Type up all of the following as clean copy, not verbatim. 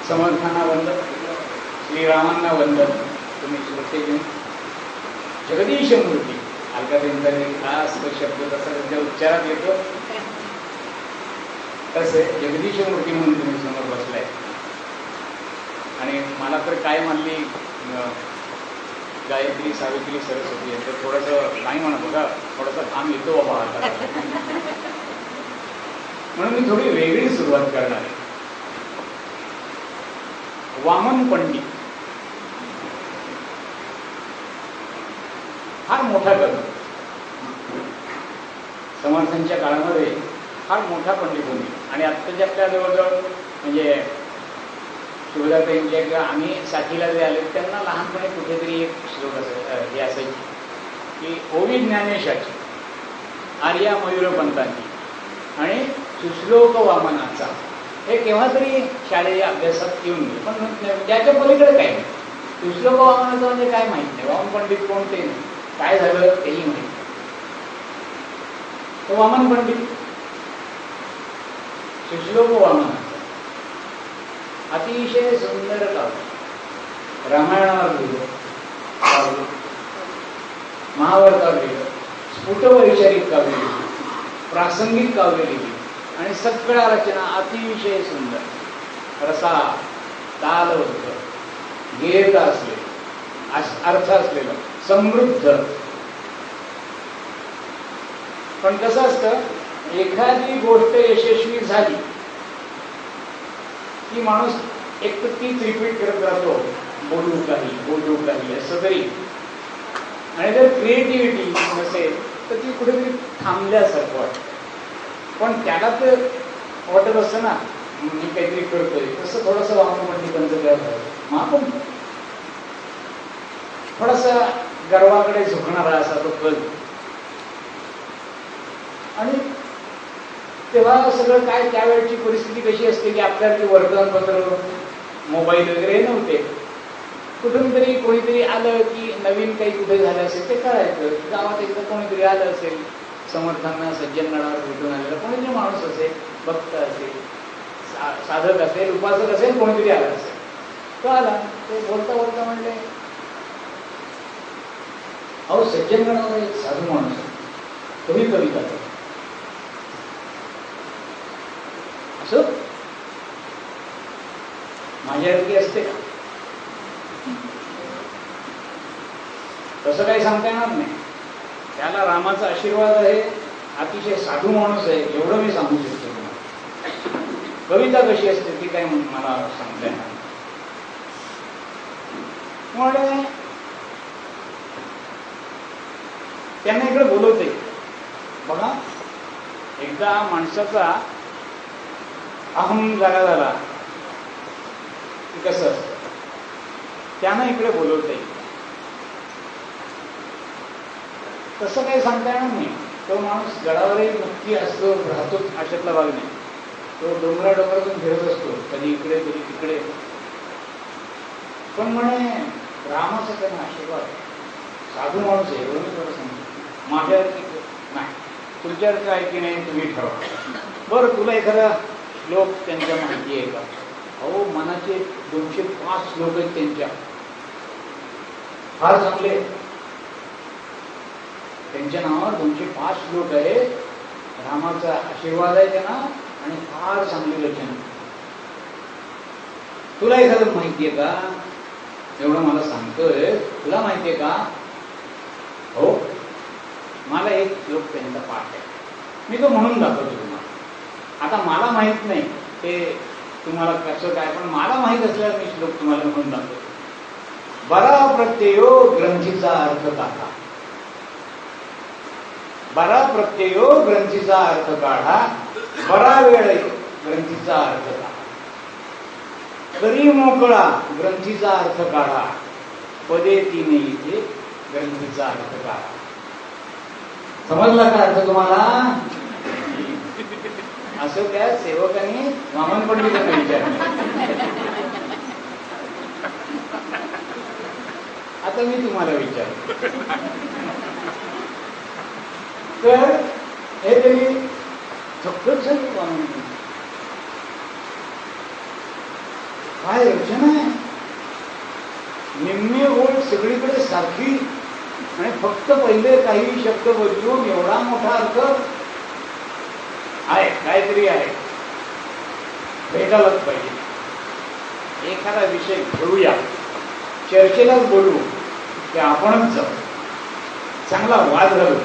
समर्थांना वंदन, श्रीरामांना वंदन. तुम्ही श्रोते घेऊन जगदीश मूर्ती अलकाताईंचा खास शब्द तसा त्यांच्या उच्चारात येतो. तसे जगदीश मूर्ती म्हणून तुम्ही समोर बसलाय. आणि मला तर काय म्हणली गायत्री सावित्री सरस्वती यांचं थोडंसं नाही म्हणत बघा, थोडासा थांब येतो बाबा आता. म्हणून मी थोडी वेगळी सुरुवात करणार आहे. वामन पंडित फार मोठा कवी, समर्थांच्या काळामध्ये फार मोठा पंडित होते. आणि आत्ताच्या आपल्या जवळजवळ म्हणजे शिवदाताईंच्या किंवा आम्ही साथीला जे आले त्यांना लहानपणी कुठेतरी एक श्लोक हे असायची की ओवी ज्ञानेशाची, आर्या मयूरपंतांची आणि सुश्लोक वामनाचा. हे केव्हा तरी शालेय अभ्यासात येऊन गेले, पण त्याच्या पलीकडे काय नाही. सुश्लोक वामनाचं म्हणजे काय माहीत नाही, वामन पंडित कोण ते नाही, काय झालं तेही माहीत. तो वामन पंडित सुश्लोक वामनाचा अतिशय सुंदर काव्य, रामायणावर लिहिलं, काव्य महाभारतावर लिहिलं, स्फुट वैचारिक काव्य लिहिलं, प्रासंगिक काव्य लिहिली आणि सगळ्या रचना अतिशय सुंदर, रसा तालबद्ध, गेयता असलेलं, अर्थ असलेलं, समृद्ध. पण कसं असतं, एखादी गोष्ट यशस्वी झाली की माणूस एक तर तीच रिपीट करत राहतो, बोलू काही असं तरी. आणि जर क्रिएटिव्हिटी नसेल तर ती कुठेतरी थांबल्यासारखं वाटतं. पण त्याला तर वाटत असतं ना मी काहीतरी करतोय, तसं थोडंसं वामन पंडितांचं काय झालं, आपण थोडासा गर्वाकडे झुकणारा असा तो कल. आणि तेव्हा सगळं काय त्यावेळची परिस्थिती कशी असते की आपल्याला वर्तमानपत्र मोबाईल वगैरे नव्हते. कुठून तरी कोणीतरी आलं की नवीन काही कुठे झालं असेल ते कळायचं. गावात एकदा कोणीतरी आलं असेल, समर्थांना सज्जनगणावर भेटून आलेला कोणीतरी माणूस असेल, भक्त असेल, साधक असेल, उपासक असेल, कोणीतरी आला असेल. तो आला, ते बोलता बोलता म्हणले अहो सज्जनगणावर एक साधू माणूस तुम्ही कविता कर. असं माझ्यासारखी असते का? तसं काही सांगता येणार नाही. त्याला रामाचा आशीर्वाद आहे, अतिशय साधू माणूस आहे, एवढं मी सांगू शकतो तुम्हाला. कविता कशी असते ती काय मला सांगता येणार. त्यामुळे त्यांना इकडे बोलवते. बघा, एकदा माणसाचा अहम जागा झाला की कसं असतं, त्यांना इकडे बोलवते. तसं काही सांगता येणार नाही. तो माणूस गडावरही नक्की असतो, राहतो, अशातला भाग नाही. तो डोंगरातून फिरत असतो, कधी इकडे कधी तिकडे. पण म्हणे रामाचा त्यांना आशीर्वाद, साधू माणूस आहे एवढं मी सांगतो. माझ्यावरती नाही, तुमच्यावरती आहे की नाही तुम्ही ठरवा. बरं, तुला एखादा श्लोक त्यांच्या माहिती आहे का? अहो मनाचे 205 श्लोक आहेत त्यांच्या, फार चांगले. त्यांच्या नावावर 205 श्लोक आहेत. रामाचा आशीर्वाद आहे त्यांना आणि फार चांगली रचना. तुला एखादं माहिती आहे का? एवढं मला सांगतोय, तुला माहिती आहे का? हो, मला एक श्लोक त्यांचा पाठ आहे, मी तो म्हणून दाखवतो तुम्हाला. आता मला माहित नाही ते तुम्हाला कसं काय, पण मला माहित असल्यावर मी श्लोक तुम्हाला म्हणून दाखवतो. बरा प्रत्ययो ग्रंथीचा अर्थ काढा, बरा प्रत्ययो ग्रंथीचा अर्थ काढा, बरा वेळ ग्रंथीचा अर्थ काढा, करी मोकळा ग्रंथीचा अर्थ काढा, पदे तीन इथे ग्रंथीचा अर्थ काढा. समजला का अर्थ तुम्हाला? असं त्या सेवकांनी वामन पंडितांना विचारलं. आता मी तुम्हाला विचारतो. तर हे तरी थक्कच झाली वामन पंडित. काय रचना आहे, निम्मे ओळ सगळीकडे सारखी आणि फक्त पहिले काही शब्द बदलून एवढा मोठा अर्थ आहे, काहीतरी आहे, भेटायलाच पाहिजे. एखादा विषय घेऊया, चर्चेलाच बोलू, ते आपणच जाऊ, चांगला वाद घालू.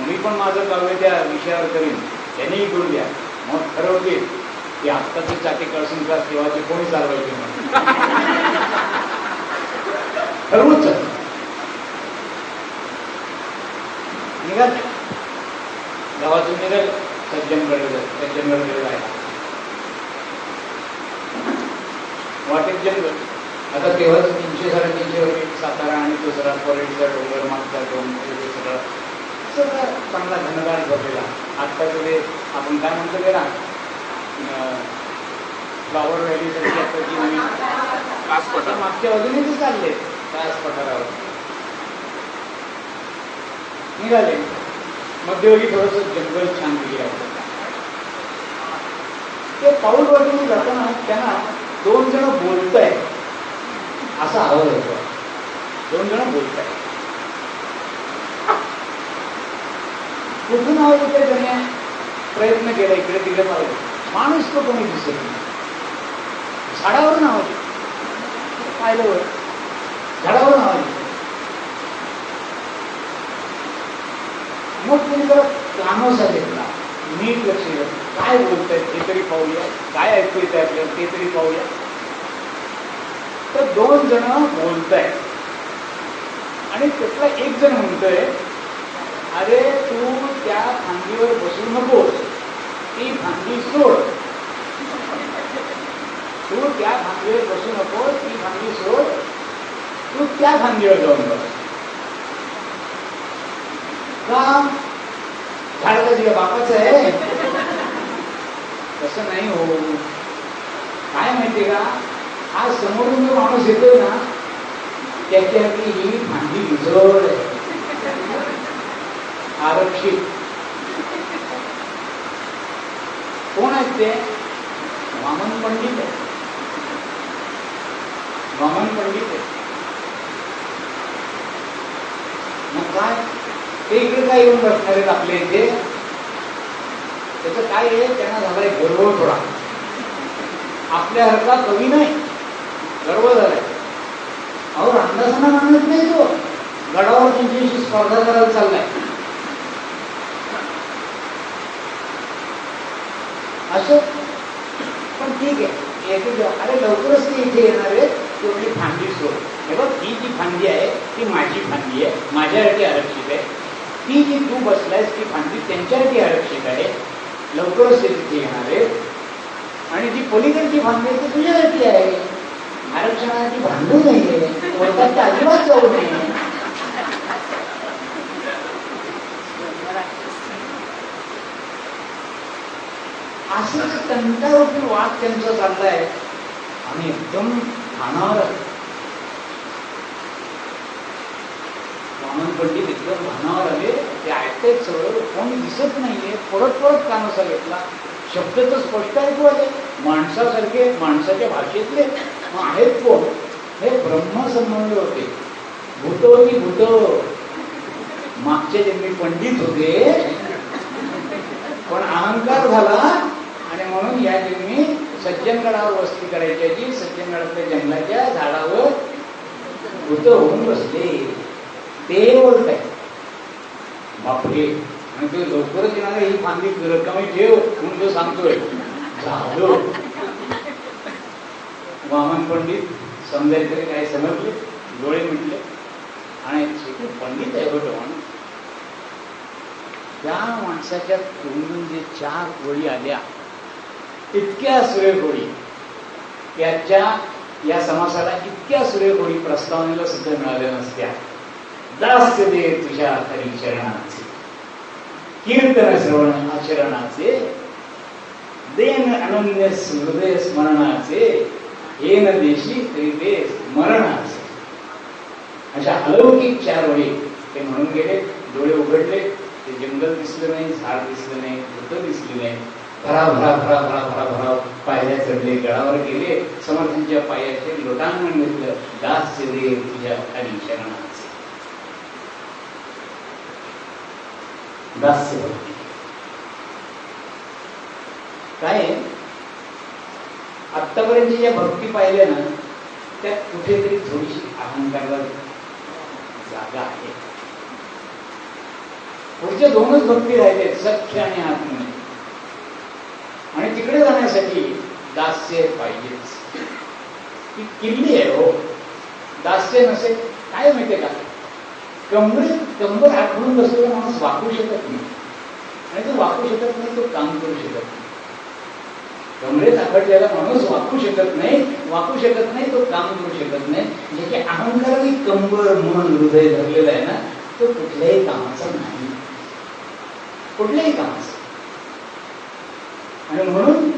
मी पण माझं काव्य त्या विषयावर करीन, त्यांनीही करू द्या. मग ठरवते की आत्ताची चाटी कळसूनचा तेव्हाची कोणी चालवायची म्हणून ठरवूच निघाल. गावातून निघाल, सज्जनगडकडे जायला. वाटेत जंगल. आता तेव्हाच 300-350 वगैरे सातारा आणि दुसरा परेडचा डोंगर, मागचा डोंगर, सगळं सगळं चांगला घनदाट भरलेला. आत्ता कडे आपण काय म्हणतो गेला फ्लावर व्हॅलीसाठी आत्ताची नवीन कासपठार मागच्या बाजूने ते चालले कास पठारावर निघाले. मध्यवर्गी थोडंसं जंगल छान दिली आहे. ते पाऊल वाटून जाताना त्यांना 2 जण बोलताय असा आवाज होतो. 2 जण बोलताय. कुठून आवाज होते त्याने प्रयत्न केला, इकडे तिकडे पाहिजे, माणूस तो कोणी दिसत नाही. झाडावरून आवाज पाहिलं वर, झाडावरून आवाज. मग तुम्ही जरा कानोसा घेतला, नीट लक्ष दिलं, काय बोलतायत ते तरी पाहूया, काय ऐकू येत आहे आपल्याला ते तरी पाहूया. तर 2 जण बोलतायत आणि त्यातला एक जण म्हणतोय, अरे तू त्या फांदीवर बसू नकोस, ती फांदी सोड. तू त्या फांदीवर बसू नकोस, ती फांदी सोड, तू त्या फांदीवर जाऊन बस. का? झाड का तुझ्या बापाचं आहे? तसं नाही हो. काय माहितीये का, हा समोरून जो माणूस येतोय ना, त्याच्यासाठी ही फांदी उजळ आरक्षित. कोण आहेत ते? वामन पंडित आहे. वामन पंडित आहे. मग काय ते इकडे काय येऊन बसणार आहेत आपल्या इथे? त्याचं काय आहे, त्यांना झालाय गर्व थोडा. आपल्यासारखा कवी नाही, गर्व झालाय. अहो रामदासांना मानत नाही तो, गडावर त्यांच्याशी स्पर्धा करायला चाललाय. असं पण ठीक आहे, अरे लवकरच ते इथे येणार आहे, तेवढी फांदी सोड. हे बघ, ही जी फांदी आहे ती माझी फांदी आहे, माझ्यासाठी आरक्षित आहे. ती जी तू बसलायस ती फांदी त्यांच्यासाठी आरक्षित आहे, लवकरच ते तिथे येणार आहे. आणि जी पलीकडची फांदी आहे ती तुझ्यासाठी आहे, आरक्षणासाठी भांडू नाहीये, कोर्टात अजिबात जाऊ नये. असं तंटावरती वाद त्यांचा चाललाय आणि एकदम भानावर. वामन पंडित एकदम भानावर आले. ते ऐकतायत सगळं, कोणी दिसत नाहीये. परत परत कानोसा घेतला. शब्द तर स्पष्ट ऐकू आले, माणसासारखे, माणसाच्या भाषेतले. मग आहेत कोण? हे ब्रह्मसंबंधी होते. भूतवती भूत, मागच्या जन्मी पंडित होते, पण अहंकार झाला आणि म्हणून या जन्मी सज्जनगडावर वस्ती करायची. सज्जनगडातल्या जंगलाच्या झाडावर भूत होऊन बसले. ते बोलताय बापरे. आणि तो लवकरच येणार, ही फांदी रक्कमी ठेव म्हणून तो सांगतोय. झालो. वामन पंडित समजायचं तरी काय समजले, डोळे मिटले आणि पंडित आहे होतो. त्या माणसाच्या तोंडून जे 4 ओळी आल्या, इतक्या सुरेख ओळी, त्याच्या या समासाला इतक्या सुरेख ओळी प्रस्तावनेला सुद्धा मिळाल्या नसत्या. दास्य दे तुझ्या तरी चरणाचे, कीर्तन श्रवण आचरणाचे, देन अनन्य हृदय स्मरणाचे, हे न देशी तरी ते स्मरणाचे. अशा अलौकिक 4 ओळी ते म्हणून गेले. डोळे उघडले, ते जंगल दिसलं नाही, झाड दिसलं नाही, भूत दिसली नाही. भरा भरा भरा भरा भरा भरा पाय पायऱ्या चढले, गडावर गेले, समर्थांच्या पायाचे लोटांगण घेतलं, दास्य रे तुझ्या खाली शरणाचे. दास्य भक्ती काय? आतापर्यंत ज्या भक्ती पाहिल्या ना, त्यात कुठेतरी थोडीशी अहंकाराला जागा आहे. पुढच्या दोनच भक्ती राहिले, सख्य आणि आत्मने. आणि तिकडे जाण्यासाठी दास्य पाहिजेच. ती किल्ली आहे हो. दास्य नसेल काय माहितीये का, कंबर आठवून बसलेला माणूस वाकू शकत नाही, आणि तो वाकू शकत नाही, तो काम करू शकत नाही. कमरेत आखडलेला माणूस वाकू शकत नाही, तो काम करू शकत नाही. जे काही अहंकाराने कंबर मन हृदय धरलेलं आहे ना, तो कुठल्याही कामाचा नाही, कुठल्याही कामाचं. आणि म्हणून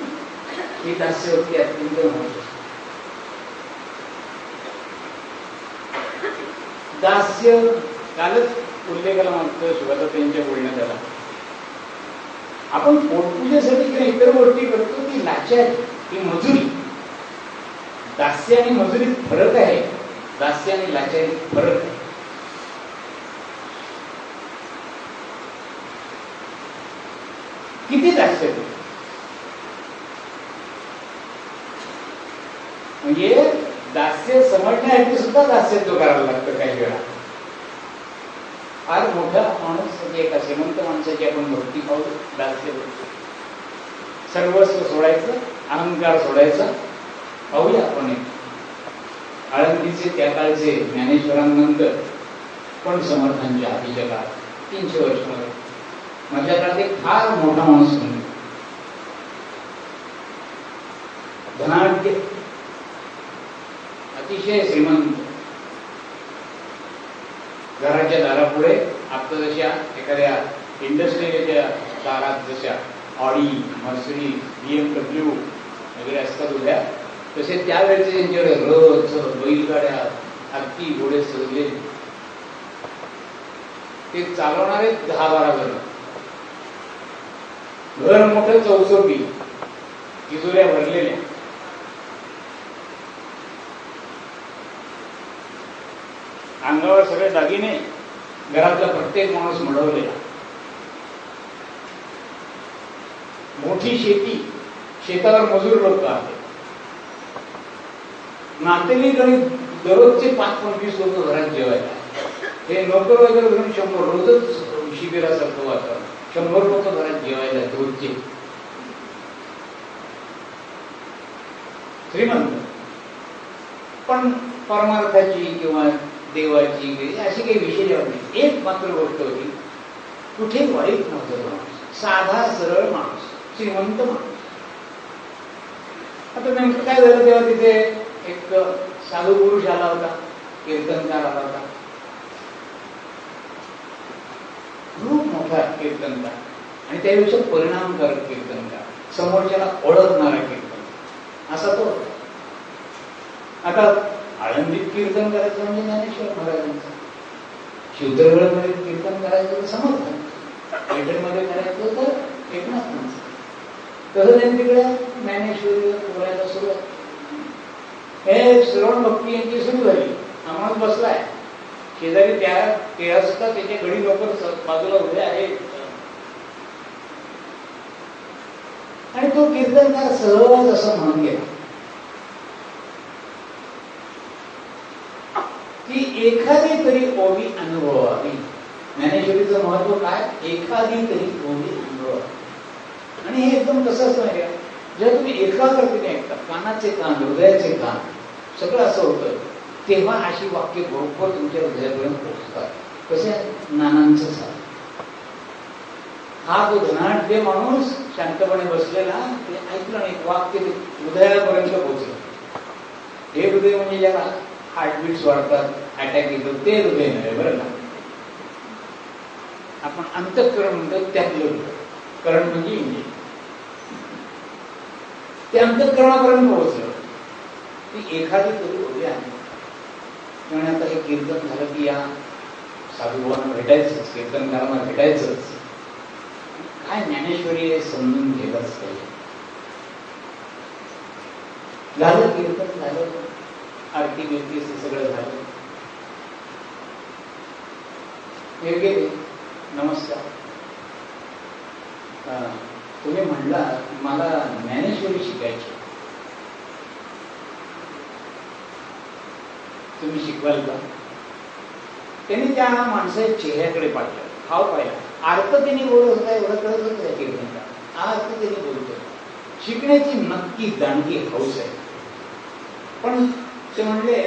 ही दास्य भक्ती अत्यंत महत्वाची. दास्य कालच उल्लेखाला मागतो शिवाचा त्यांच्या बोलण्यात आला. आपण पोटपूजेसाठी किंवा इतर गोष्टी करतो ती लाचारी, ती मजुरी. दास्य आणि मजुरीत फरक आहे. दास्य आणि लाचारीत फरक आहे. किती दास्य म्हणजे दास्य समजण्यासाठी सुद्धा दास्यत्व करावं लागतं काही वेळा. फार मोठा माणूस एका श्रीमंत माणसाची आपण भक्ती पाहू, दास्य भक्ती. सर्वस्व सोडायचं, अहंकार सोडायचा. पाहूया आपण एक आळंदीचे त्या काळचे ज्ञानेश्वरानंद पण समर्थांच्या आधीच्या काळात 300 वर्ष मध्ये माझ्या काळात एक फार मोठा माणूस म्हणून धनाढ्य, अतिशय श्रीमंत. घराच्या दारापुढे आता जशा एखाद्या इंडस्ट्रीच्या दारात जशा ऑडी, मर्सिडीज, BMW वगैरे असतात उद्या, तसे त्यावेळेचे त्यांच्याकडे रथ, बैलगाड्या, हत्ती, घोडे सजले. ते चालवणारे 10-12 जण. घर मोठं, चौसोटी, तिजोऱ्या भरलेल्या. अंगावर सगळे दागिने, घरातला प्रत्येक माणूस मडवलेला. मोठी शेती, शेतावर मजूर लोक आहेत. नातेवाईक आणि दररोजचे 5-25 लोक घरात जेवायला. हे नोकर वगैरे धरून 100 रोजच शिबिरासारखं वातावरण. 100 लोक घरात जेवायला रोजचे. श्रीमंत, पण परमार्थाची किंवा देवाची अशी काही विषय नाही. एक मात्र गोष्ट होती, कुठे वाईट नव्हतं माणूस, साधा सरळ माणूस, श्रीमंत माणूस. आता नेमकं काय झालं, तेव्हा तिथे एक साधू पुरुष आला होता, कीर्तनकार आला होता. खूप मोठा कीर्तनकार आणि त्यापेक्षा परिणामकारक कीर्तनकार, समोरच्याला ओळखणारा कीर्तन असा तो. आता आळंदीत कीर्तन करायचं म्हणजे ज्ञानेश्वर महाराजांचं, शिवतरगडमध्ये कीर्तन करायचं तर समर्थन, पैठणमध्ये करायचं तर एकनाथांचं. तसं त्यांनी तिकडे ज्ञानेश्वरी बोलायला सुरुवात. हे श्रवण भक्ती यांची सुरू झाली. आम्हाला बसलाय शेजारी, त्या सुद्धा त्याच्या घडी लोक बाजूला उभे आहेत. आणि तो कीर्तनकार सहज असं म्हणून गेला की एखादी तरी ओवी अनुभवावी. ज्ञानेश्वरीचं महत्व काय? एखादी तरी ओवी अनुभवावी. आणि हे एकदम कसं असतं नाही का, जेव्हा तुम्ही एकाग्रतेने ऐकता, कानाचे कान, हृदयाचे कान, सगळं असं होतं, तेव्हा अशी वाक्य बरोबर तुमच्या हृदयापर्यंत पोहोचतात. कसे नानांचं साथ. हा तो धनाढ्य माणूस शांतपणे बसलेला, ते ऐकलं नाही, वाक्य हृदयापर्यंत पोहोचलं. हे हृदय म्हणजे ज्याला हार्टबीट्स वाढतात, अटॅक येतो, ते हृदय नव्हे बरं का. आपण अंतःकरण म्हणतो त्यातलं हृदय. करण म्हणजे इंजिन. ते अंतःकरणापर्यंत पोहोचलं ती एखादी तरी ओवी आहे. त्यामुळे आता हे कीर्तन झालं की या साधुभावांना भेटायचंच, कीर्तनकारांना भेटायचंच. काय ज्ञानेश्वरी हे समजून घेतच पाहिजे. झालं कीर्तन झालं, आरती बिरती सगळं झालं. हे गेले, नमस्कार. तुम्ही म्हणला मला ज्ञानेश्वरी शिकायची, तुम्ही शिकवाल का? त्यांनी त्या माणसाच्या चेहऱ्याकडे पाहिलं, हाव पाहिला, अर्थ त्यांनी बोलत होता एवढं कळत होतं कीर्तनला, हा अर्थ त्यांनी बोलतोय. शिकण्याची नक्की जाणती हौस आहे. पण ते म्हणले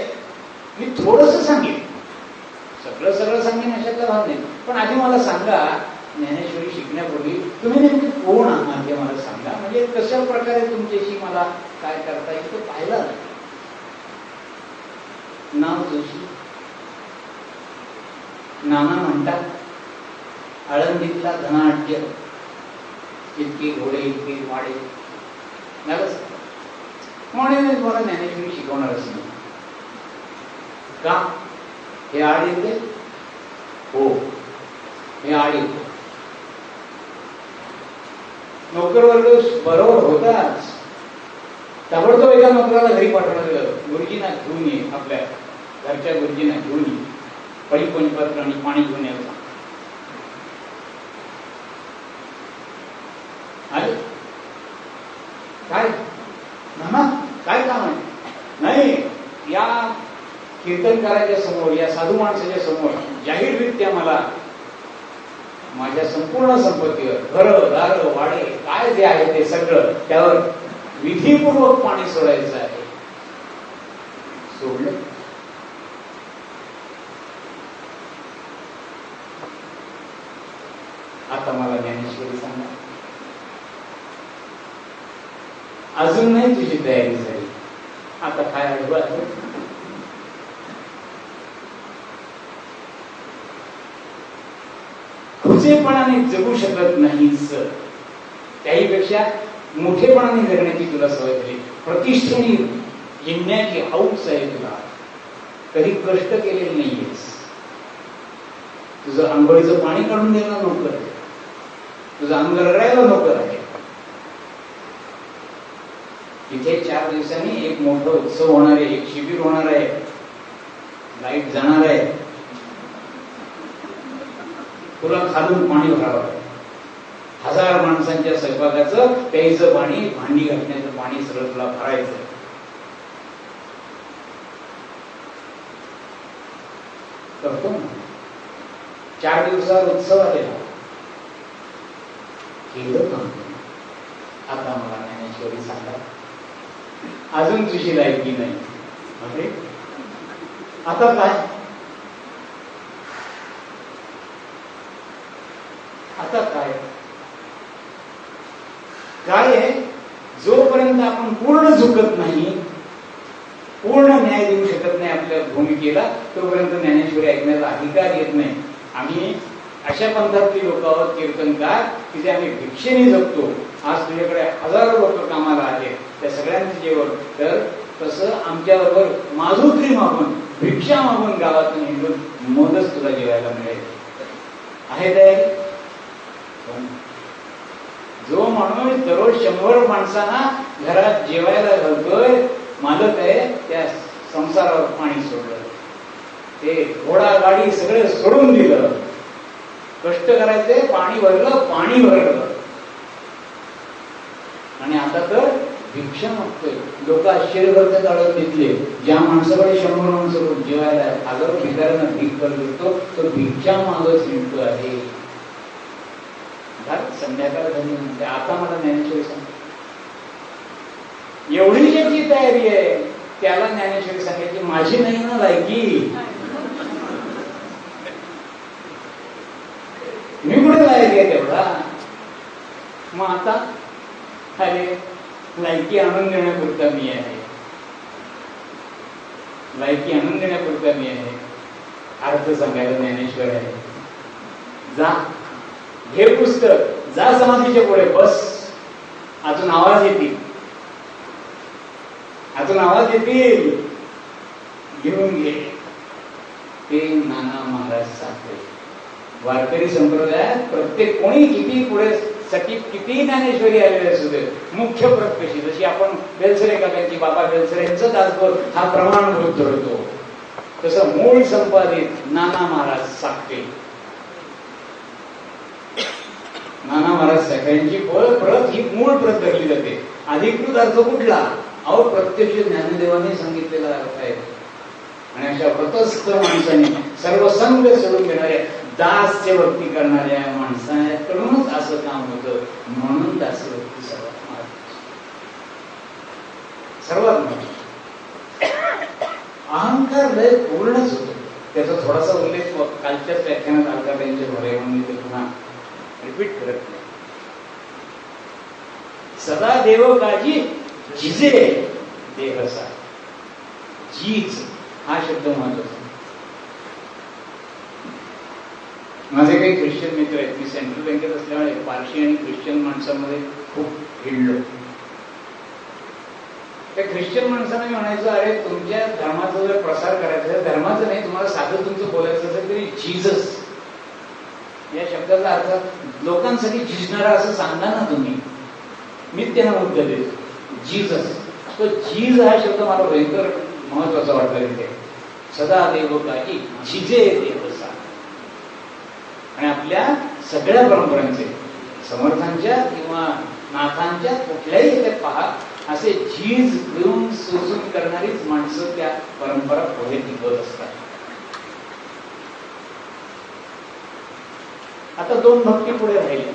मी थोडंसं सांगेन, सगळं सांगेन अशातला भाग नाही, पण आधी मला सांगा ज्ञानेश्वरी शिकण्यापूर्वी तुम्ही नेमके कोण आहात हे मला सांगा, म्हणजे कशा प्रकारे तुमच्याशी मला काय करता येईल ते पाहिलं. नाव जोशी, नाना म्हणतात आळंदीतला धनाढ्य, इतके घोडे इतके वाडे, म्हणून मला ज्ञानेश्वरी शिकवणारच नाही का? हे आड येते, हो हे आड येते. नोकर वर्ग बरोबर होताच, ताबडतोब एका नोकराला घरी पाठवण्यात गेलं, गुरुजींना घेऊन ये, आपल्या घरच्या गुरुजींना घेऊन ये, परिपंचपत्र आणि पाणी घेऊन यायचं. आले काय नाना काय काम आहे? नाही, या कीर्तनकाराच्या समोर, या साधू माणसाच्या समोर जाहीररित्या मला माझ्या संपूर्ण संपत्तीवर, घरं दारं वाडे काय जे आहे ते सगळं त्यावर विधीपूर्वक पाणी सोडायचं आहे. सोडलं. आता मला ज्ञानेश्वरी सांगा. अजून नाही तुझी तयारी झाली, आता काय अडवं आहे? खुजेपणाने जगू शकत नाहीस, त्याहीपेक्षा मोठेपणाने जगण्याची तुला सवय झाली, प्रतिष्ठेने जिंकण्याची हौस आहे तुला, कधी कष्ट केलेले नाहीयेस. तुझं आंघोळीचं पाणी काढून द्यायला नोकर आहे, तुझं अंग रगडायला नोकर आहे. तिथे 4 दिवसांनी एक मोठं उत्सव होणार आहे, एक शिबिर होणार आहे, लाईट जाणार आहे, तुला खालून पाणी भरावं आहे. 1000 माणसांच्या स्वयंपाकाचं, प्यायचं पाणी, भांडी घासण्याचं पाणी सगळं तुला भरायचं. करतो ना. 4 दिवसावर उत्सव आलेला, केलं काम. आता मला ज्ञानेश्वरी सांगा, अजून तुझी लायकी नाही. अरे आता काय? आता काय काय आहे? जोपर्यंत आपण पूर्ण झुकत नाही, पूर्ण न्याय देऊ शकत नाही आपल्या भूमिकेला, तोपर्यंत ज्ञानेश्वरी ऐकण्याचा अधिकार येत नाही. आम्ही अशा पंथातली लोक आहोत, कीर्तनकार, की जे आम्ही भिक्षेने जगतो. आज तुझ्याकडे हजारो लोक कामाला आले, त्या सगळ्यांचं जेवण तर तसं आमच्याबरोबर माधुकरी मागून, भिक्षा मागून गावातून हिंडून मगच तुला जेवायला मिळेल. आहे तयारी? जो माणूस दररोज 100 माणसांना घरात जेवायला घालतोय, मालक आहे, त्या संसारावर पाणी सोडलं, ते घोडा गाडी सगळं सोडून दिलं, कष्ट करायचे, पाणी भरलं आणि आता तर भिक्षा मागतोय. लोक आश्चर्यभरत काढत घेतले, ज्या माणसाकडे 100 माणसं जेवायला, हजारो भिकाऱ्यांना भीक करतो, तो भिक्षा मागत हिंडतो आहे. संध्याकाळ झाली म्हणते, आता मला ज्ञानेश्वरी सांग. एवढी ज्याची तयारी आहे त्याला ज्ञानेश्वरी सांगायची माझी नाही ना लायकी. मी कुठे लायकी आहे तेवढा? मग आता अरे लायकी आणून देण्यापुरता मी आहे, लायकी आणून देण्यापुरता मी आहे. अर्थ सांगायला ज्ञानेश्वर आहे. जा घे पुस्तक, जा समाधीच्या पुढे बस, अजून आवाज येतील, अजून आवाज येतील, घेऊन घे. ते नाना महाराज सांगते. वारकरी संप्रदायात प्रत्येक कोणी किती पुढे सटीक कितीही ज्ञानेश्वरी आलेली असू दे, मुख्य प्रत कशी, जशी आपण बेलसरे काकांची, बाबा बेलसरे यांचं दासबोध हा प्रमाणभूत धरतो, तसं मूळ संपादित नाना महाराज साखरे, नाना महाराज साखरेंची प्रत ही मूळ प्रत धरली जाते. अधिकृत अर्थ कुठला? अहो प्रत्यक्ष ज्ञानदेवाने सांगितलेला अर्थ आहे. आणि अशा व्रतस्थ माणसाने सर्व संग सोडून घेणाऱ्या दास्य भक्ती करणाऱ्या माणसाकडूनच असं काम होतं. म्हणून दास्य भक्ती सर्वात महत्वाची. अहंकार लय पूर्णच होतो. त्याचा थोडासा उल्लेख कालच्याच व्याख्यानात आलता त्यांच्या घरे, म्हणून ते पुन्हा रिपीट करत नाही. सदा देव काजी झिजे देहसा. झीज हा शब्द महत्वाचा. माझे काही ख्रिश्चन मित्र आहेत. मी सेंट्रल बँकेत असल्यामुळे पारशी आणि ख्रिश्चन माणसांमध्ये खूप हिंडलो. त्या ख्रिश्चन माणसांना मी म्हणायचो, अरे तुमच्या धर्माचा जर प्रसार करायचा आहे, धर्माचं नाही, तुम्हाला साधं तुमचं बोलायचं असेल तरी जीजस या शब्दाचा अर्थ लोकांसाठी झिजणारा असं सांगा ना तुम्ही. मी त्यांना मुद्दा देतो, जीजस. तो जीज हा शब्द मला भयंकर महत्वाचा वाटला इथे. सदा देव काही झिजे देवसा. आणि आपल्या सगळ्या परंपरांचे, समर्थांच्या किंवा नाथांच्या कुठल्याही याच्यात पहा, असे झीज घेऊन सोसून करणारीच माणसं त्या परंपरा पुढे टिकवत असतात. आता दोन भक्ती पुढे राहिले,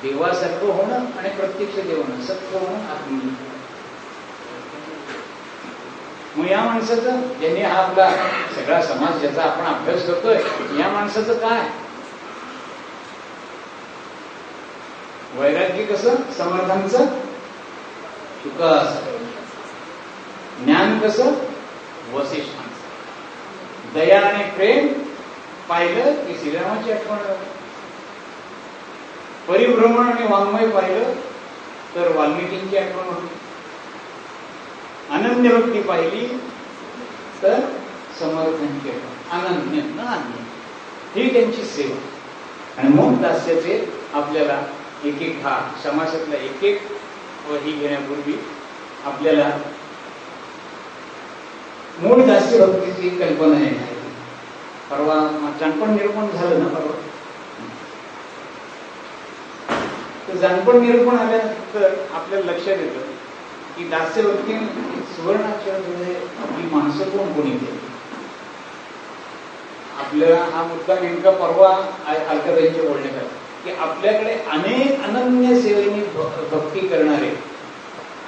देवासारखं होणं आणि प्रत्यक्ष देव होणं, सत्य होणं, आत्म. मग या माणसाचं, ज्यांनी हा आपला सगळा समाज ज्याचा आपण अभ्यास करतोय, या माणसाचं काय? वैराग्य कसं? समर्थांचं शुकास. ज्ञान कसं? वसिष्ठांचं. दया आणि प्रेम पाहिलं की श्रीरामाची आठवण. परिभ्रमण आणि वाङ्मय पाहिलं तर वाल्मिकींची आठवण होती. अनन्य भक्ती पाहिली तर समर्थांची आठवण. अनन्य न अन्य ही त्यांची सेवा. आणि मग दास्याचे आपल्याला एक एक हा समासातला एक एक वही घेण्यापूर्वी आपल्याला मूळ दास्य भक्तीची कल्पना आहे. परवा जाणपण निरूपण झालं ना परवा. तर जाणपण निरूपण आल्यानंतर आपल्याला लक्षात येतं की दास्य भक्ती सुवर्णाक्षर म्हणजे आपली माणसं कोण कोणी केली. आपल्याला हा मुद्दा नेमका परवा अलकाताईंच्या बोलण्यात आला की आपल्याकडे अनेक अनन्य सेवेने भक्ती करणारे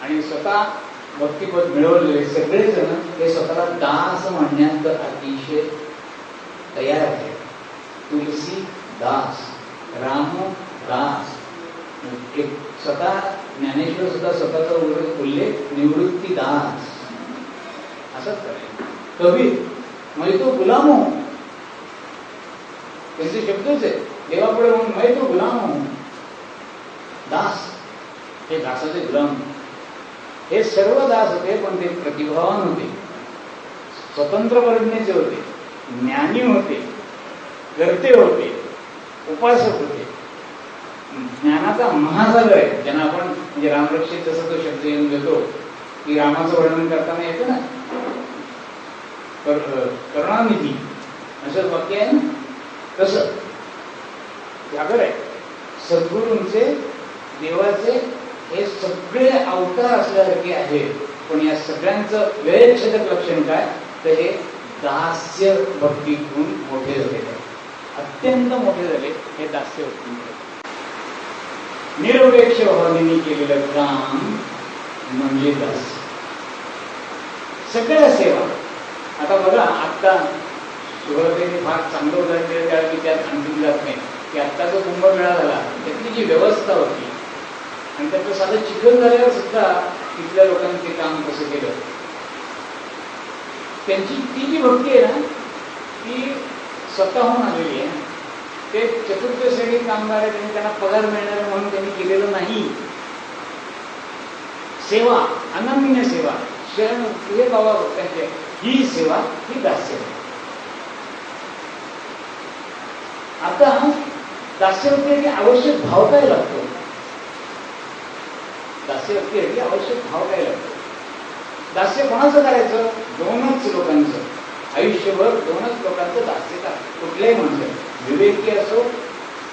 आणि स्वतः भक्तिपद मिळवलेले सगळेजण हे स्वतःला दास म्हणण्यात अतिशय तयार आहे. तुलसी दास, राम दास. स्वतः ज्ञानेश्वर सुद्धा स्वतःचा उल्लेख निवृत्ती दास असंच करायचं. कबीर म्हणजे तो गुलाम हो, त्यांचे शब्दच आहे. देवापुढे म्हणून मैं तो गुलाम हो. दास हे दासाचे गुलाम. हे सर्व दास होते, पण ते प्रतिभावान होते, स्वतंत्र प्रज्ञेचे होते, ज्ञानी होते, कर्ते होते, उपासक होते. ज्ञानाचा महासागर आहे, ज्यांना आपण म्हणजे रामरक्षित जसं तो शब्द येऊन देतो की रामाचं वर्णन करताना येतं ना, करुणानिधी असं वाक्य आहे ना, तसं जागर आहे. सद्गुरूंचे, देवाचे हे सगळे अवतार असल्यासारखे आहेत. पण या सगळ्यांचं वेळेक्षेत्रक लक्षण काय? तर हे दास्य भक्तीतून मोठे झालेले, अत्यंत मोठे झाले हे दास्य भक्तीमुळे. निरपेक्ष भावनेने केलेलं काम म्हणजे दास. सगळ्या सेवा. आता बघा, आता सुरुवातीने फार चांगलं उदाहरण दिलं, त्यावेळी त्यात आणखी जात नाही की आत्ता जो कुंभमेळा झाला त्यातली जी व्यवस्था होती आणि त्याचं साधं चिखल झाल्यावर सुद्धा तिथल्या लोकांनी ते काम कसं केलं, त्यांची ती जी भक्ती आहे ना ती स्वतःहून आलेली आहे. ते चतुर्थ श्रेणी कामगार आहेत आणि त्यांना पगार मिळणार म्हणून त्यांनी केलेलं नाही. सेवा, अनन्य सेवा, शरण हे बाबा भक्तांचे, ही सेवा ही दास्य. आता दास्यवृत्तीसाठी आवश्यक भाव काय लागतो? दास्यवृत्तीसाठी आवश्यक भाव काय लागतो? दास्य कोणाचं करायचं? दोनच लोकांचं. आयुष्यभर दोनच लोकांचं दास्य करा. कुठल्याही माणसं, विवेकी असो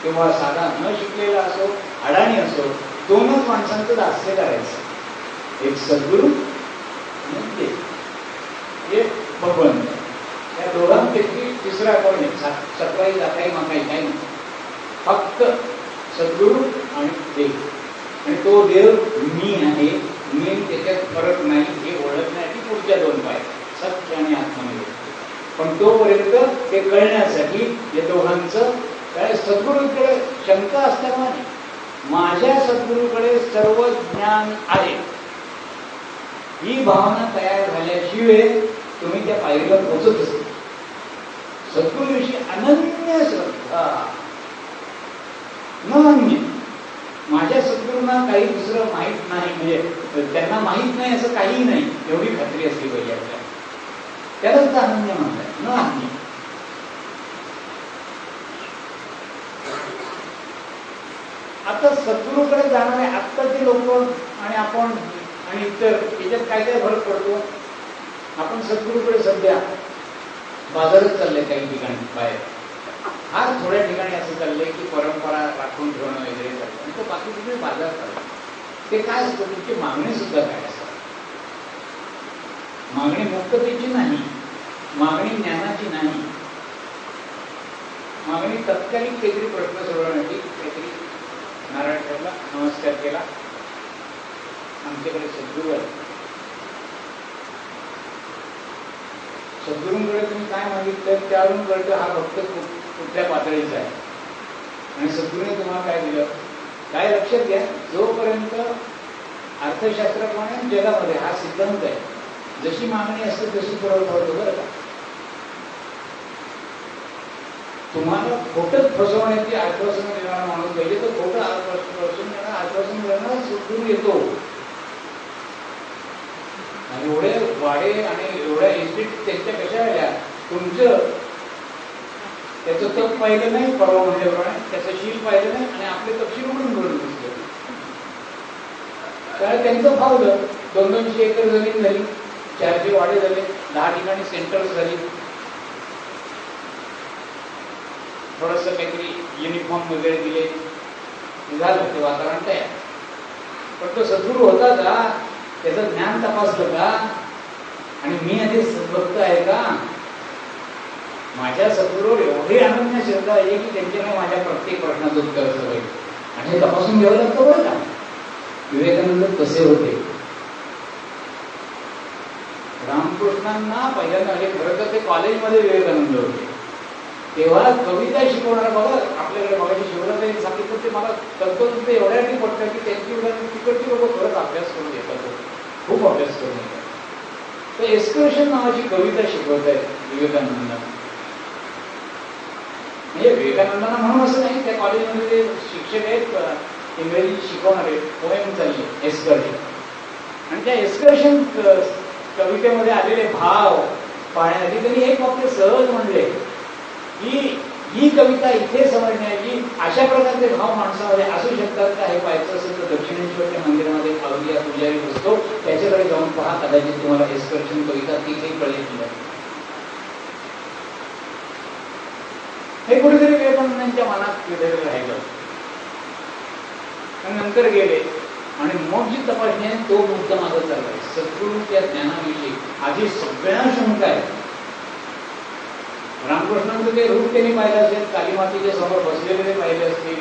किंवा साधा न शिकलेला असो, अडाणी असो, दोनच माणसांचं दास्य करायचं. एक सद्गुरू आणि एक भगवंत. या दोघांपैकी तिसरा कोण आहे? सतराई जाताई मागाई काही नाही, फक्त सद्गुरू आणि देव. आणि तो देव मी आहे, मी त्याच्यात फरक नाही हे ओळखण्यासाठी पुढच्या दोन पाय, सत्य आणि आत्मनिवेद. पण तोपर्यंत ते कळण्यासाठी या दोघांचं काय, सद्गुरूकडे शंका असल्यामुळे माझ्या सद्गुरूकडे सर्व ज्ञान आहे ही भावना तयार झाल्याशिवाय तुम्ही त्या पायरीला पोहोचत असेल. सद्गुरूविषयी अनन्य श्रद्धा, न अन्य. माझ्या सद्गुरूंना काही दुसरं माहीत नाही, म्हणजे त्यांना माहीत नाही असं काहीही नाही, एवढी खात्री असली पाहिजे आपल्याला. त्यालाच तर अनन्य म्हणतात, न अन्य. आता सद्गुरूकडे जाणारे आत्ताचे लोक आणि आपण आणि इतर याच्यात काय काय फरक पडतो? आपण सद्गुरूकडे सध्या बाजारात चाललंय काही ठिकाणी बाहेर, फार थोड्या ठिकाणी असं चाललंय की परंपरा राखून ठेवणं वगैरे चालतं, आणि तो बाकी तिकडे बाजार चालतो. ते काय असतं? तुमची मागणी सुद्धा काय असतात? मागणी मुक्ततेची नाही, मागणी ज्ञानाची नाही, मागणी तत्कालिक काहीतरी प्रश्न सोडवण्याची. काहीतरी नारळ ठेवला, नमस्कार केला, आमच्याकडे सद्गुरू आहे, सद्गुरूंकडे तुम्ही काय मागितलं त्यावरून कळतं हा भक्त कुठल्या पातळीचा आहे. आणि सद्गुरूने तुम्हाला काय दिलं? काय लक्षात घ्या, जोपर्यंत अर्थशास्त्राप्रमाणे जगामध्ये हा सिद्धांत आहे, जशी मागणी असते तशी पुरवठा होतो. बरं का? तुम्हाला खोटं फसवण्याची आश्वासन देणारा माणूस पाहिजे, तर खोटं आश्वासन देणारा सद्गुरू येतो. आणि एवढे वाडे आणि एवढ्या इस्टेट त्यांच्या कशा आल्या? तुमचं त्याचं तप पाहिलं नाही, परवा म्हणल्याप्रमाणे त्याचं शील पाहिलं नाही, आणि आपले तपशील म्हणून मिळून दिसले. कारण त्यांचं फावलं. 200 एकर जमीन झाली, 400 वाडे झाले, 10 ठिकाणी सेंटर्स झाली, थोडस काहीतरी युनिफॉर्म वगैरे दिले, झालं ते वातावरण तयार. पण तो सद्गुरू होता का? त्याचं ज्ञान तपासलं का? आणि मी आधी सद्भक्त आहे का? माझ्या सद्गुरूवर एवढी अनन्य श्रद्धा आहे की त्यांच्यामुळे माझ्या प्रत्येक प्रश्नाचं उत्तर असं होईल. आणि हे तपासून घ्यावं लागतं. बरं का? विवेकानंद कसे होते? रामकृष्णांना पहिल्यांदा, खरं तर ते कॉलेजमध्ये विवेकानंद होते, तेव्हा कविता शिकवणारा, बघा आपल्याकडे मगाशी शिवराज यांनी सांगितलं, ते मला तंतोतंत एवढ्यासाठी पडतं की त्यांची उदाहरण तिकडची लोक खरंच अभ्यास करून येतात, खूप अभ्यास करून येतात. तर एस्क्रेशन नावाची कविता शिकवत आहेत विवेकानंदांना. म्हणजे विवेकानंदांना म्हणून असं नाही, त्या कॉलेजमध्ये जे शिक्षक आहेत इंग्रजी शिकवणारे, पोएम चालले एस्कर्शन, आणि त्या एस्कर्शन कवितेमध्ये आलेले भाव पाहण्यासाठी त्यांनी एक वाक्य सहज म्हणले की ही कविता इथे समजण्याची अशा प्रकारचे भाव माणसामध्ये असू शकतात का? हे पाहायचं असेल तर दक्षिणेश्वरच्या मंदिरामध्ये अवलिया पुजारी बसतो, त्याच्याकडे जाऊन पहा, कदाचित तुम्हाला एस्कर्शन कविता तिथे कळेल. हे कुठेतरी विवेकानंदांच्या मनात कुठेतरी राहिलं, आणि नंतर गेले. आणि मग जी तपासणी आहे तो मुद्दा मागत चाललाय. सद्गुरूच्या ज्ञानाविषयी आधी सगळ्यांना शंका आहे. रामकृष्णांचं ते रूप त्यांनी पाहिलं असेल, कालीमातेच्या समोर बसलेले पाहिले असतील,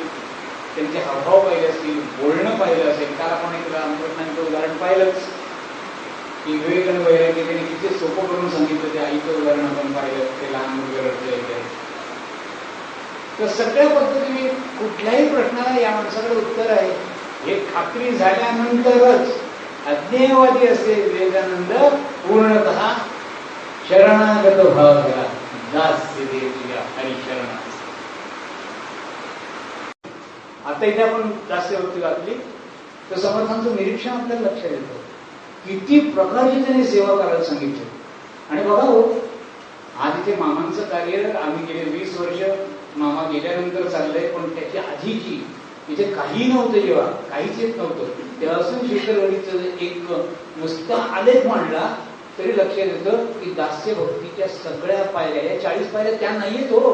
त्यांचे हावभाव पाहिले असतील, बोलणं पाहिलं असेल. काल आपण एक रामकृष्णांचं उदाहरण पाहिलंच की विवेकानंद वैराग्य त्यांनी किती सोपं करून सांगितलं. ते आईचं उदाहरण आपण पाहिलं, ते लहान मुलगा रडतंय. तर सगळ्या पद्धतीने कुठल्याही प्रश्नाला या माणसाकडे उत्तर आहे हे खात्री झाल्यानंतरच अज्ञेयवादी असे विवेकानंद पूर्णतः शरणागत भाव केला. आता इथे आपण जास्त वृत्ती घातली तर समर्थांचं निरीक्षण आपल्याला लक्षात येतं किती प्रकारची त्यांनी सेवा करायला सांगितली. आणि बघा हो, आज इथे मामांचं कार्य आम्ही गेले 20 वर्ष मामा गेल्यानंतर चाललंय, पण त्याच्या आधीची इथे काही नव्हतं, जेव्हा काहीच येत नव्हतं तेव्हापासून शिखरवाडीचं एक नुसता आलेख मांडला तरी लक्षात येतं की दास्य भक्तीच्या सगळ्या पायऱ्या, या 40 पायऱ्या त्या नाहीयेत हो,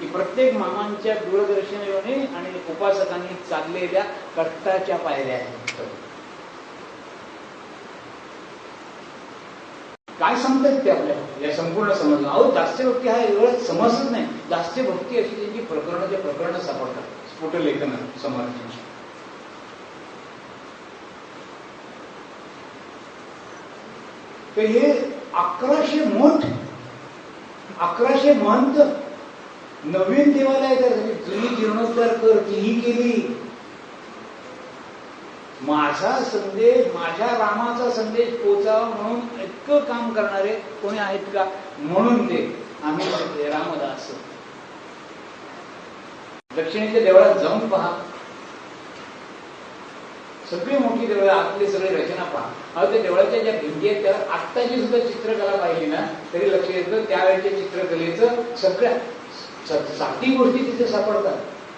की प्रत्येक मामांच्या दूरदर्शनाने आणि उपासकांनी चाललेल्या कष्टाच्या पायऱ्या आहेत. काय सांगतात ते आपल्याला या संपूर्ण समज? अहो दास्य भक्ती हा एवढं समजच नाही. दास्य भक्ती अशी त्यांची प्रकरण सापडतात स्फुटलेखन समर्थांची. तर हे 1100 मठ, 1100 महंत, नवीन देवालय त्यासाठी जुनी जीर्णोद्धार कर तीही केली. माझा संदेश, माझ्या रामाचा संदेश पोचावा म्हणून इतकं काम करणारे कोणी आहेत का? म्हणून ते आम्ही रामदास. दक्षिणेच्या देवळात जाऊन पहा, सगळी मोठी देवळं, आतली सगळी रचना पहा. अहो त्या देवळाच्या ज्या भिंती आहेत त्याला आत्ताची सुद्धा चित्रकला पाहिली ना तरी लक्ष येतं त्यावेळेच्या चित्रकलेचं सगळ्या 60 गोष्टी तिथे सापडतात.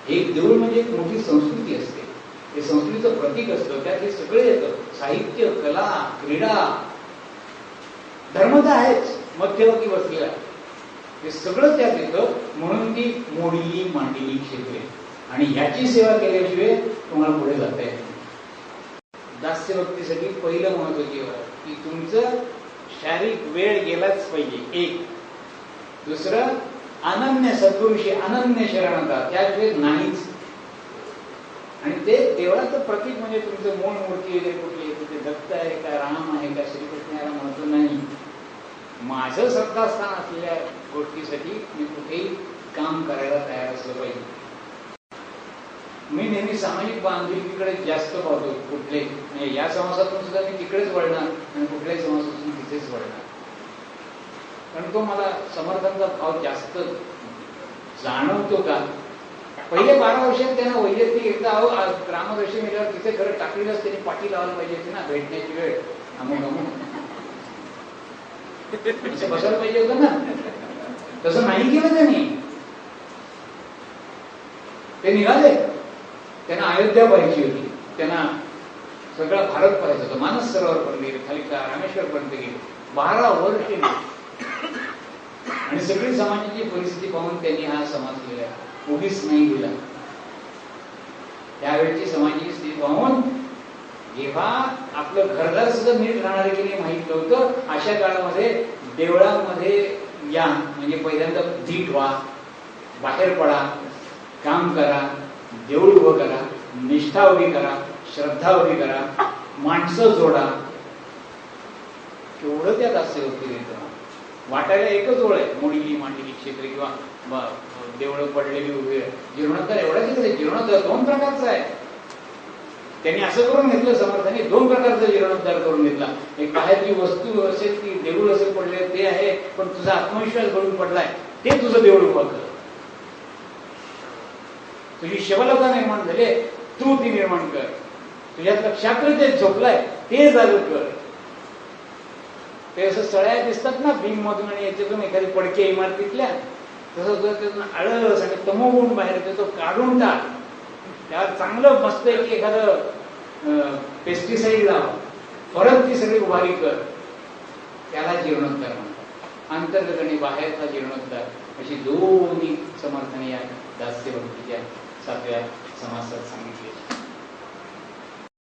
एक देऊळ म्हणजे एक मोठी संस्कृती असते, हे संस्कृतीचं प्रतीक असतं, त्यात हे सगळे येतं. साहित्य, कला, क्रीडा, धर्म तर आहेच, मध्यवर्ती बसलेला हे सगळं त्यात येतं. म्हणून ती मोडली मांडलेली क्षेत्रे, आणि याची सेवा केल्याशिवाय तुम्हाला पुढे जाता येत नाही. दास्य भक्तीसाठी पहिलं महत्वाची की तुमचं शारीरिक वेळ गेलाच पाहिजे, एक. दुसरं अनन्य सद्गुरूशी अनन्य शरणता, त्याशिवाय नाहीच. आणि ते देवळाचं प्रतीक म्हणजे तुमचं मूळ मूर्ती वगैरे कुठली आहे, ते दत्त आहे का, राम आहे का, श्रीकृष्ण याला महत्व नाही. माझं श्रद्धास्थान असलेल्या गोष्टीसाठी मी कुठेही काम करायला तयार असलं पाहिजे. मी नेहमी सामाजिक बांधिलकीकडे जास्त पाहतो. कुठले म्हणजे या समाजातून सुद्धा मी तिकडेच वळणार आणि कुठल्याही समाजातून तिथेच वळणार, कारण तो मला समर्थांचा भाव जास्त जाणवतो. का पहिले 12 वर्षात त्यांना वैयक्तिक एकदा रामदर्शन गेल्यावर तिथे खरं टाकलेलंच त्यांनी पाठी लावायला पाहिजे होती ना, भेटण्याची वेळ असं बसायला पाहिजे होतं ना. तसं नाही केलं त्यांनी. ते निघाले, त्यांना अयोध्या पाहायची होती, त्यांना सगळा भारत पाहायचा होता. मानस सरोवरपर्यंत गेले, खाली रामेश्वर पर्यंत गेले, 12 वर्ष. आणि सगळी समाजाची परिस्थिती पाहून त्यांनी हा समाज केला, उगीच नाही दिला. त्यावेळची समाजाची स्थिती पाहून जेव्हा आपलं घरदार सुद्धा नीट राहणार की नाही माहीत नव्हतं, अशा काळामध्ये देवळामध्ये या, म्हणजे पहिल्यांदा धीट व्हा, बाहेर पडा, काम करा, देऊळ उभं करा, निष्ठा उभी करा, श्रद्धा उभी करा, माणसं जोडा. केवढं त्यात असे होते. वाटायला एकच ओळ आहे, मोडीली मांडलेली क्षेत्र किंवा देवळं पडलेली उभी. जीर्णोद्धार एवढाच आहे. जीर्णोद्धार 2 प्रकारचा आहे. त्यांनी असं करून घेतलं, समर्थांनी 2 प्रकारचा जीर्णोद्धार करून घेतला. एक बाहेरची वस्तू असेल की देऊळ असेल पडले ते आहे, पण तुझा आत्मविश्वास घडून पडलाय ते तुझं देऊळ उभं कर. तुझी शबलता निर्माण झाली, तू ती निर्माण कर. तुझ्यातलं क्षात्र ते झोपलाय ते जाग कर. ते असं सळ्या दिसतात ना भीम मधून आणि याच्यातून एखादी पडक्या इमारतीतल्या, तसं त्यातून आळस आणि तमोगुण बाहेर येतो, तो काढून टाक. त्यावर चांगलं मस्त की एखादं पेस्टिसाइड लाव, परत ती सगळी उभारी कर. त्याला जीर्णोद्धार म्हणतात. अंतर्गत आणि बाहेरचा जीर्णोद्धार अशी दोन्ही समर्थने या दास्य भक्तीच्या 7व्या समासात सांगितली.